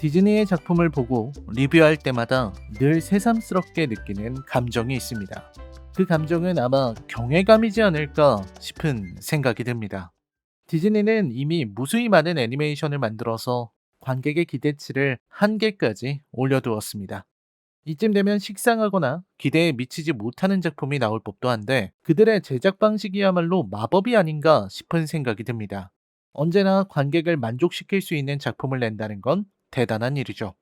디즈니의 작품을 보고 리뷰할 때마다 늘 새삼스럽게 느끼는 감정이 있습니다. 그 감정은 아마 경외감이지 않을까 싶은 생각이 듭니다. 디즈니는 이미 무수히 많은 애니메이션을 만들어서 관객의 기대치를 한계까지 올려두었습니다. 이쯤 되면 식상하거나 기대에 미치지 못하는 작품이 나올 법도 한데 그들의 제작 방식이야말로 마법이 아닌가 싶은 생각이 듭니다. 언제나 관객을 만족시킬 수 있는 작품을 낸다는 건 대단한 일이죠.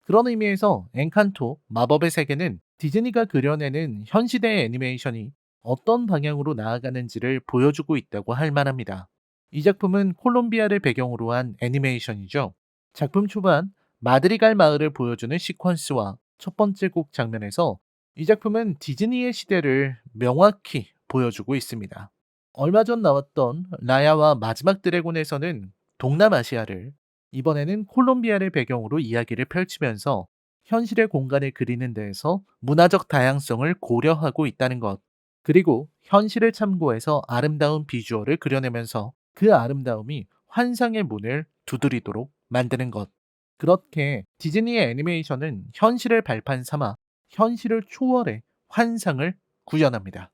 그런 의미에서 엔칸토 마법의 세계는 디즈니가 그려내는 현 시대의 애니메이션이 어떤 방향으로 나아가는지를 보여주고 있다고 할 만합니다. 이 작품은 콜롬비아를 배경으로 한 애니메이션이죠. 작품 초반 마드리갈 마을을 보여주는 시퀀스와 첫 번째 곡 장면에서 이 작품은 디즈니의 시대를 명확히 보여주고 있습니다. 얼마 전 나왔던 라야와 마지막 드래곤에서는 동남아시아를, 이번에는 콜롬비아를 배경으로 이야기를 펼치면서 현실의 공간을 그리는 데에서 문화적 다양성을 고려하고 있다는 것, 그리고 현실을 참고해서 아름다운 비주얼을 그려내면서 그 아름다움이 환상의 문을 두드리도록 만드는 것. 그렇게 디즈니의 애니메이션은 현실을 발판 삼아 현실을 초월해 환상을 구현합니다.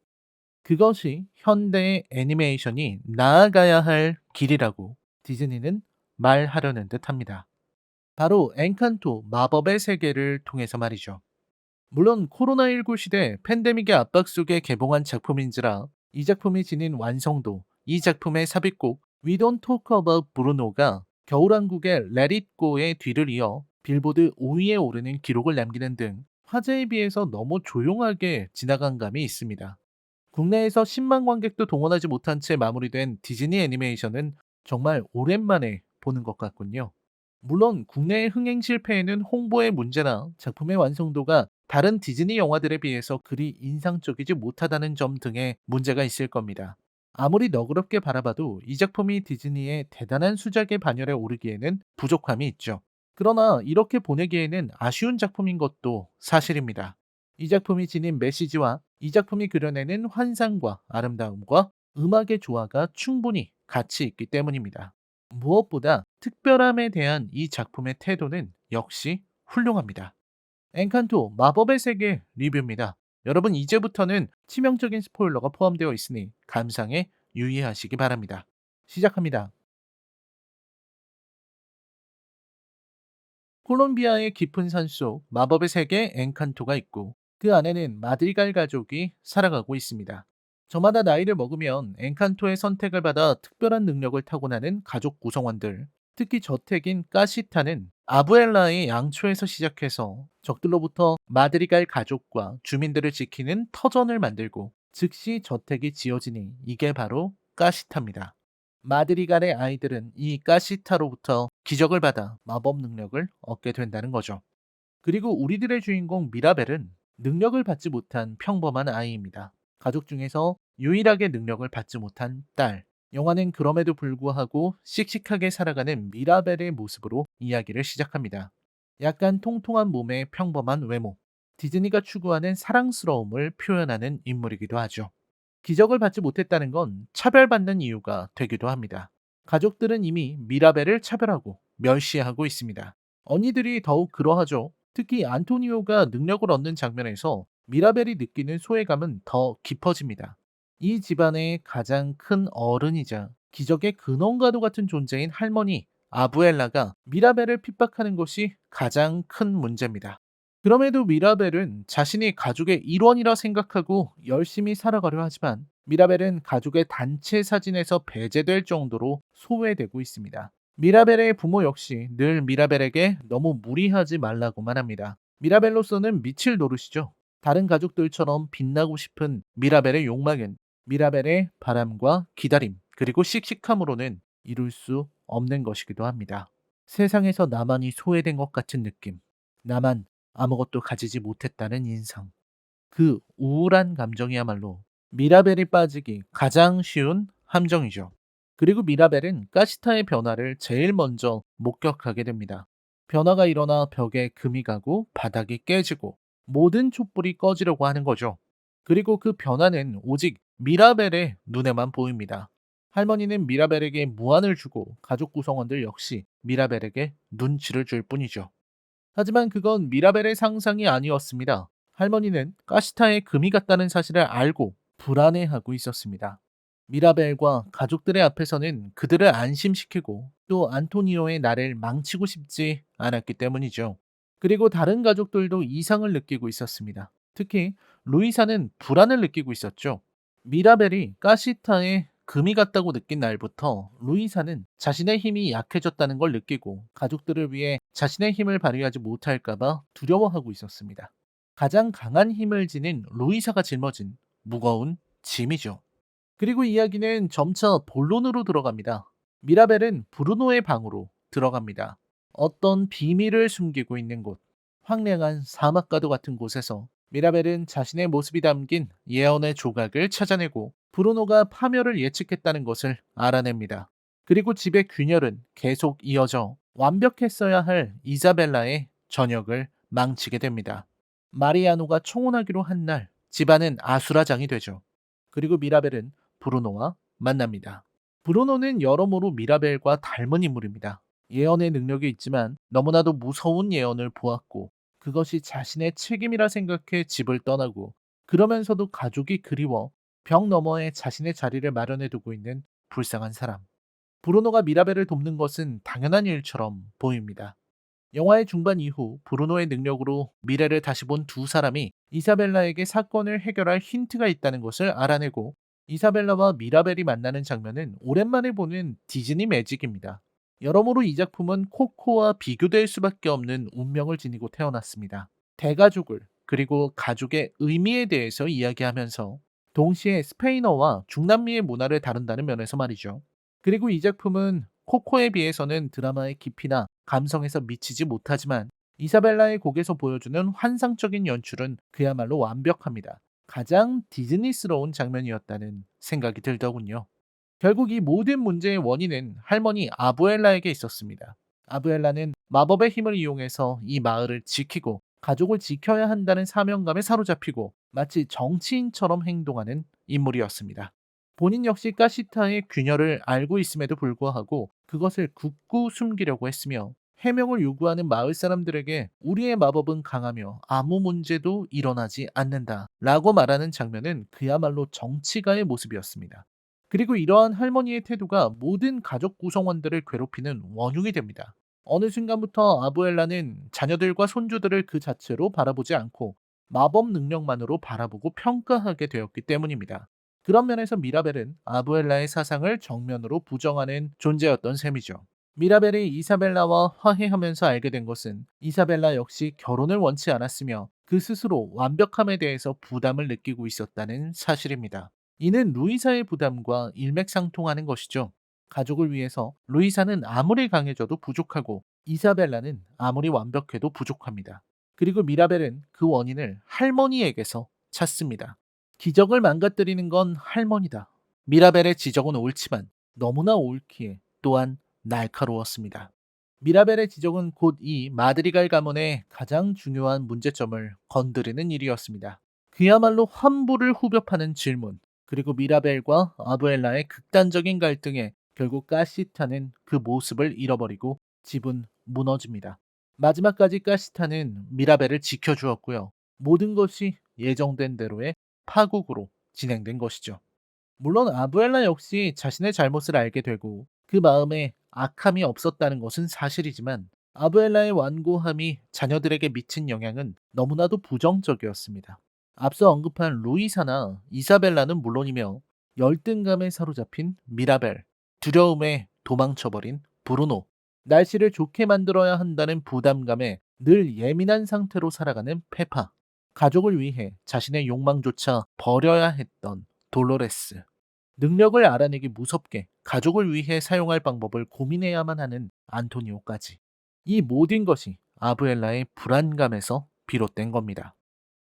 그것이 현대의 애니메이션이 나아가야 할 길이라고 디즈니는 말하려는 듯 합니다. 바로 엔칸토 마법의 세계를 통해서 말이죠. 물론 코로나19 시대 팬데믹의 압박 속에 개봉한 작품인지라 이 작품이 지닌 완성도, 이 작품의 삽입곡 We Don't Talk About Bruno가 겨울왕국의 Let It Go의 뒤를 이어 빌보드 5위에 오르는 기록을 남기는 등 화제에 비해서 너무 조용하게 지나간 감이 있습니다. 국내에서 10만 관객도 동원하지 못한 채 마무리된 디즈니 애니메이션은 정말 오랜만에 보는 것 같군요. 물론 국내의 흥행 실패에는 홍보의 문제나 작품의 완성도가 다른 디즈니 영화들에 비해서 그리 인상적이지 못하다는 점 등의 문제가 있을 겁니다. 아무리 너그럽게 바라봐도 이 작품이 디즈니의 대단한 수작의 반열에 오르기에는 부족함이 있죠. 그러나 이렇게 보내기에는 아쉬운 작품인 것도 사실입니다. 이 작품이 지닌 메시지와 이 작품이 그려내는 환상과 아름다움과 음악의 조화가 충분히 가치 있기 때문입니다. 무엇보다 특별함에 대한 이 작품의 태도는 역시 훌륭합니다. 엔칸토 마법의 세계 리뷰입니다. 여러분 이제부터는 치명적인 스포일러가 포함되어 있으니 감상에 유의하시기 바랍니다. 시작합니다. 콜롬비아의 깊은 산속 마법의 세계 엔칸토가 있고 그 안에는 마드리갈 가족이 살아가고 있습니다. 저마다 나이를 먹으면 엔칸토의 선택을 받아 특별한 능력을 타고나는 가족 구성원들, 특히 저택인 까시타는 아부엘라의 양초에서 시작해서 적들로부터 마드리갈 가족과 주민들을 지키는 터전을 만들고 즉시 저택이 지어지니 이게 바로 까시타입니다. 마드리갈의 아이들은 이 까시타로부터 기적을 받아 마법 능력을 얻게 된다는 거죠. 그리고 우리들의 주인공 미라벨은 능력을 받지 못한 평범한 아이입니다. 가족 중에서 유일하게 능력을 받지 못한 딸. 영화는 그럼에도 불구하고 씩씩하게 살아가는 미라벨의 모습으로 이야기를 시작합니다. 약간 통통한 몸의 평범한 외모. 디즈니가 추구하는 사랑스러움을 표현하는 인물이기도 하죠. 기적을 받지 못했다는 건 차별받는 이유가 되기도 합니다. 가족들은 이미 미라벨을 차별하고 멸시하고 있습니다. 언니들이 더욱 그러하죠. 특히 안토니오가 능력을 얻는 장면에서 미라벨이 느끼는 소외감은 더 깊어집니다. 이 집안의 가장 큰 어른이자 기적의 근원과도 같은 존재인 할머니 아부엘라가 미라벨을 핍박하는 것이 가장 큰 문제입니다. 그럼에도 미라벨은 자신이 가족의 일원이라 생각하고 열심히 살아가려 하지만 미라벨은 가족의 단체 사진에서 배제될 정도로 소외되고 있습니다. 미라벨의 부모 역시 늘 미라벨에게 너무 무리하지 말라고만 합니다. 미라벨로서는 미칠 노릇이죠. 다른 가족들처럼 빛나고 싶은 미라벨의 욕망은 미라벨의 바람과 기다림, 그리고 씩씩함으로는 이룰 수 없는 것이기도 합니다. 세상에서 나만이 소외된 것 같은 느낌. 나만 아무것도 가지지 못했다는 인상. 그 우울한 감정이야말로 미라벨이 빠지기 가장 쉬운 함정이죠. 그리고 미라벨은 가시타의 변화를 제일 먼저 목격하게 됩니다. 변화가 일어나 벽에 금이 가고 바닥이 깨지고 모든 촛불이 꺼지려고 하는 거죠. 그리고 그 변화는 오직 미라벨의 눈에만 보입니다. 할머니는 미라벨에게 무안을 주고 가족 구성원들 역시 미라벨에게 눈치를 줄 뿐이죠. 하지만 그건 미라벨의 상상이 아니었습니다. 할머니는 가시타에 금이 갔다는 사실을 알고 불안해하고 있었습니다. 미라벨과 가족들의 앞에서는 그들을 안심시키고 또 안토니오의 나를 망치고 싶지 않았기 때문이죠. 그리고 다른 가족들도 이상을 느끼고 있었습니다. 특히 루이사는 불안을 느끼고 있었죠. 미라벨이 가시타에 금이 갔다고 느낀 날부터 루이사는 자신의 힘이 약해졌다는 걸 느끼고 가족들을 위해 자신의 힘을 발휘하지 못할까봐 두려워하고 있었습니다. 가장 강한 힘을 지닌 루이사가 짊어진 무거운 짐이죠. 그리고 이야기는 점차 본론으로 들어갑니다. 미라벨은 브루노의 방으로 들어갑니다. 어떤 비밀을 숨기고 있는 곳, 황량한 사막가도 같은 곳에서 미라벨은 자신의 모습이 담긴 예언의 조각을 찾아내고 브루노가 파멸을 예측했다는 것을 알아냅니다. 그리고 집의 균열은 계속 이어져 완벽했어야 할 이사벨라의 저녁을 망치게 됩니다. 마리아노가 청혼하기로 한 날, 집안은 아수라장이 되죠. 그리고 미라벨은 브루노와 만납니다. 브루노는 여러모로 미라벨과 닮은 인물입니다. 예언의 능력이 있지만 너무나도 무서운 예언을 보았고 그것이 자신의 책임이라 생각해 집을 떠나고 그러면서도 가족이 그리워 벽 너머에 자신의 자리를 마련해 두고 있는 불쌍한 사람. 브루노가 미라벨을 돕는 것은 당연한 일처럼 보입니다. 영화의 중반 이후 브루노의 능력으로 미래를 다시 본 두 사람이 이사벨라에게 사건을 해결할 힌트가 있다는 것을 알아내고 이사벨라와 미라벨이 만나는 장면은 오랜만에 보는 디즈니 매직입니다. 여러모로 이 작품은 코코와 비교될 수밖에 없는 운명을 지니고 태어났습니다. 대가족을 그리고 가족의 의미에 대해서 이야기하면서 동시에 스페인어와 중남미의 문화를 다룬다는 면에서 말이죠. 그리고 이 작품은 코코에 비해서는 드라마의 깊이나 감성에서 미치지 못하지만 이사벨라의 곡에서 보여주는 환상적인 연출은 그야말로 완벽합니다. 가장 디즈니스러운 장면이었다는 생각이 들더군요. 결국 이 모든 문제의 원인은 할머니 아부엘라에게 있었습니다. 아부엘라는 마법의 힘을 이용해서 이 마을을 지키고 가족을 지켜야 한다는 사명감에 사로잡히고 마치 정치인처럼 행동하는 인물이었습니다. 본인 역시 가시타의 균열을 알고 있음에도 불구하고 그것을 굳고 숨기려고 했으며 해명을 요구하는 마을 사람들에게 우리의 마법은 강하며 아무 문제도 일어나지 않는다 라고 말하는 장면은 그야말로 정치가의 모습이었습니다. 그리고 이러한 할머니의 태도가 모든 가족 구성원들을 괴롭히는 원흉이 됩니다. 어느 순간부터 아부엘라는 자녀들과 손주들을 그 자체로 바라보지 않고 마법 능력만으로 바라보고 평가하게 되었기 때문입니다. 그런 면에서 미라벨은 아부엘라의 사상을 정면으로 부정하는 존재였던 셈이죠. 미라벨이 이사벨라와 화해하면서 알게 된 것은 이사벨라 역시 결혼을 원치 않았으며 그 스스로 완벽함에 대해서 부담을 느끼고 있었다는 사실입니다. 이는 루이사의 부담과 일맥상통하는 것이죠. 가족을 위해서 루이사는 아무리 강해져도 부족하고 이사벨라는 아무리 완벽해도 부족합니다. 그리고 미라벨은 그 원인을 할머니에게서 찾습니다. 기적을 망가뜨리는 건 할머니다. 미라벨의 지적은 옳지만 너무나 옳기에 또한 날카로웠습니다. 미라벨의 지적은 곧 이 마드리갈 가문의 가장 중요한 문제점을 건드리는 일이었습니다. 그야말로 환부를 후벼 파는 질문, 그리고 미라벨과 아부엘라의 극단적인 갈등에 결국 가시타는 그 모습을 잃어버리고 집은 무너집니다. 마지막까지 가시타는 미라벨을 지켜주었고요. 모든 것이 예정된 대로의 파국으로 진행된 것이죠. 물론 아부엘라 역시 자신의 잘못을 알게 되고 그 마음에 악함이 없었다는 것은 사실이지만 아부엘라의 완고함이 자녀들에게 미친 영향은 너무나도 부정적이었습니다. 앞서 언급한 루이사나 이사벨라는 물론이며 열등감에 사로잡힌 미라벨, 두려움에 도망쳐버린 브루노, 날씨를 좋게 만들어야 한다는 부담감에 늘 예민한 상태로 살아가는 페파, 가족을 위해 자신의 욕망조차 버려야 했던 돌로레스, 능력을 알아내기 무섭게 가족을 위해 사용할 방법을 고민해야만 하는 안토니오까지. 이 모든 것이 아부엘라의 불안감에서 비롯된 겁니다.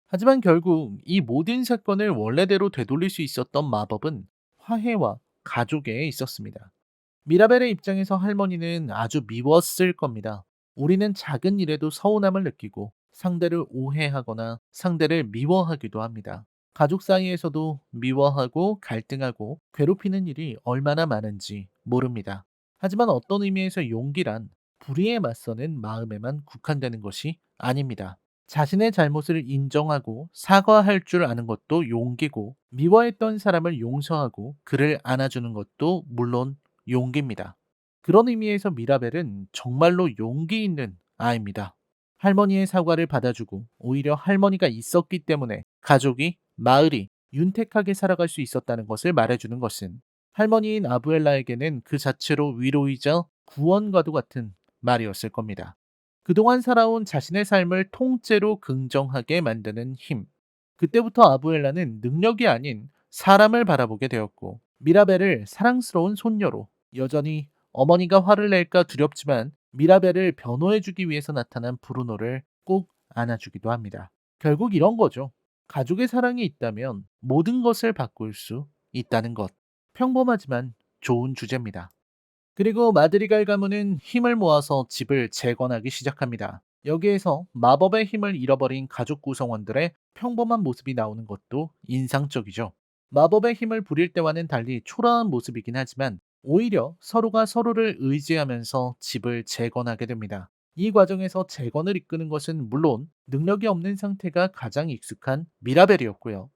하지만 결국 이 모든 사건을 원래대로 되돌릴 수 있었던 마법은 화해와 가족에 있었습니다. 미라벨의 입장에서 할머니는 아주 미웠을 겁니다. 우리는 작은 일에도 서운함을 느끼고 상대를 오해하거나 상대를 미워하기도 합니다. 가족 사이에서도 미워하고 갈등하고 괴롭히는 일이 얼마나 많은지 모릅니다. 하지만 어떤 의미에서 용기란 불의에 맞서는 마음에만 국한되는 것이 아닙니다. 자신의 잘못을 인정하고 사과할 줄 아는 것도 용기고, 미워했던 사람을 용서하고 그를 안아주는 것도 물론 용기입니다. 그런 의미에서 미라벨은 정말로 용기 있는 아이입니다. 할머니의 사과를 받아주고 오히려 할머니가 있었기 때문에 가족이, 마을이 윤택하게 살아갈 수 있었다는 것을 말해주는 것은 할머니인 아부엘라에게는 그 자체로 위로이자 구원과도 같은 말이었을 겁니다. 그동안 살아온 자신의 삶을 통째로 긍정하게 만드는 힘. 그때부터 아부엘라는 능력이 아닌 사람을 바라보게 되었고, 미라벨을 사랑스러운 손녀로, 여전히 어머니가 화를 낼까 두렵지만 미라벨을 변호해주기 위해서 나타난 브루노를 꼭 안아주기도 합니다. 결국 이런 거죠. 가족의 사랑이 있다면 모든 것을 바꿀 수 있다는 것. 평범하지만 좋은 주제입니다. 그리고 마드리갈 가문은 힘을 모아서 집을 재건하기 시작합니다. 여기에서 마법의 힘을 잃어버린 가족 구성원들의 평범한 모습이 나오는 것도 인상적이죠. 마법의 힘을 부릴 때와는 달리 초라한 모습이긴 하지만 오히려 서로가 서로를 의지하면서 집을 재건하게 됩니다. 이 과정에서 재건을 이끄는 것은 물론 능력이 없는 상태가 가장 익숙한 미라벨이었고요.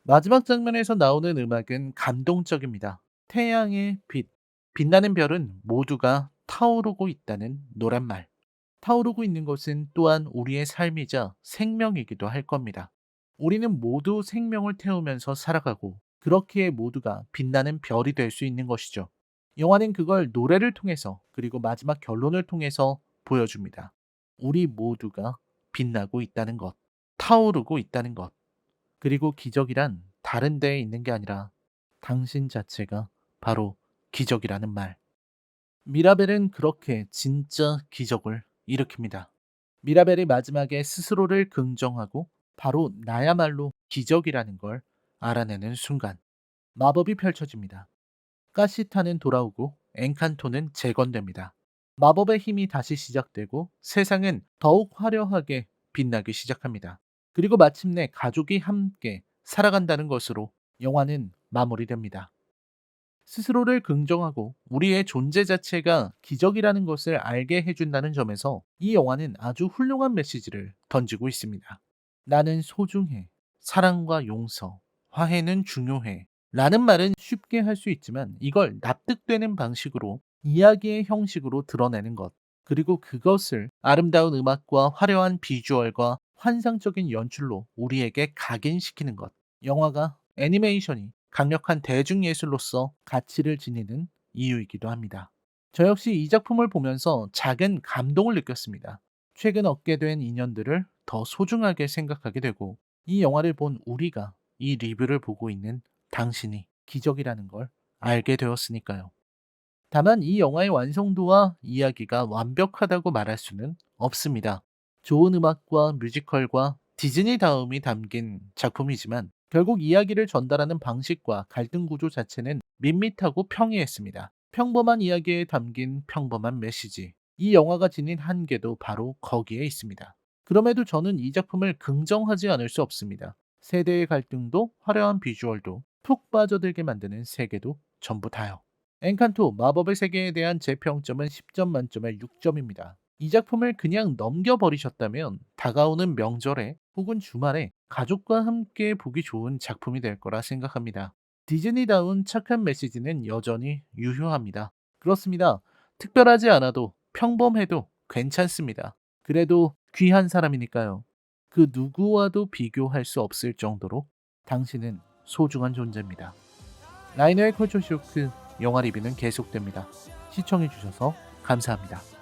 마지막 장면에서 나오는 음악은 감동적입니다. 태양의 빛, 빛나는 별은 모두가 타오르고 있다는 노랫말. 타오르고 있는 것은 또한 우리의 삶이자 생명이기도 할 겁니다. 우리는 모두 생명을 태우면서 살아가고 그렇기에 모두가 빛나는 별이 될 수 있는 것이죠. 영화는 그걸 노래를 통해서 그리고 마지막 결론을 통해서 보여줍니다. 우리 모두가 빛나고 있다는 것, 타오르고 있다는 것. 그리고 기적이란 다른 데에 있는 게 아니라 당신 자체가 바로 기적이라는 말. 미라벨은 그렇게 진짜 기적을 일으킵니다. 미라벨이 마지막에 스스로를 긍정하고 바로 나야말로 기적이라는 걸 알아내는 순간 마법이 펼쳐집니다. 가시타는 돌아오고 엔칸토는 재건됩니다. 마법의 힘이 다시 시작되고 세상은 더욱 화려하게 빛나기 시작합니다. 그리고 마침내 가족이 함께 살아간다는 것으로 영화는 마무리됩니다. 스스로를 긍정하고 우리의 존재 자체가 기적이라는 것을 알게 해준다는 점에서 이 영화는 아주 훌륭한 메시지를 던지고 있습니다. 나는 소중해. 사랑과 용서. 화해는 중요해. 라는 말은 쉽게 할 수 있지만 이걸 납득되는 방식으로 이야기의 형식으로 드러내는 것. 그리고 그것을 아름다운 음악과 화려한 비주얼과 환상적인 연출로 우리에게 각인시키는 것. 영화가 애니메이션이 강력한 대중예술로서 가치를 지니는 이유이기도 합니다. 저 역시 이 작품을 보면서 작은 감동을 느꼈습니다. 최근 얻게 된 인연들을 더 소중하게 생각하게 되고, 이 영화를 본 우리가 이 리뷰를 보고 있는 당신이 기적이라는 걸 알게 되었으니까요. 다만 이 영화의 완성도와 이야기가 완벽하다고 말할 수는 없습니다. 좋은 음악과 뮤지컬과 디즈니 다움이 담긴 작품이지만 결국 이야기를 전달하는 방식과 갈등 구조 자체는 밋밋하고 평이했습니다. 평범한 이야기에 담긴 평범한 메시지. 이 영화가 지닌 한계도 바로 거기에 있습니다. 그럼에도 저는 이 작품을 긍정하지 않을 수 없습니다. 세대의 갈등도 화려한 비주얼도 푹 빠져들게 만드는 세계도 전부 다요. 엔칸토 마법의 세계에 대한 제 평점은 10점 만점에 6점입니다. 이 작품을 그냥 넘겨버리셨다면 다가오는 명절에 혹은 주말에 가족과 함께 보기 좋은 작품이 될 거라 생각합니다. 디즈니다운 착한 메시지는 여전히 유효합니다. 그렇습니다. 특별하지 않아도 평범해도 괜찮습니다. 그래도 귀한 사람이니까요. 그 누구와도 비교할 수 없을 정도로 당신은 소중한 존재입니다. 라이너의 컬처 쇼크 영화 리뷰는 계속됩니다. 시청해주셔서 감사합니다.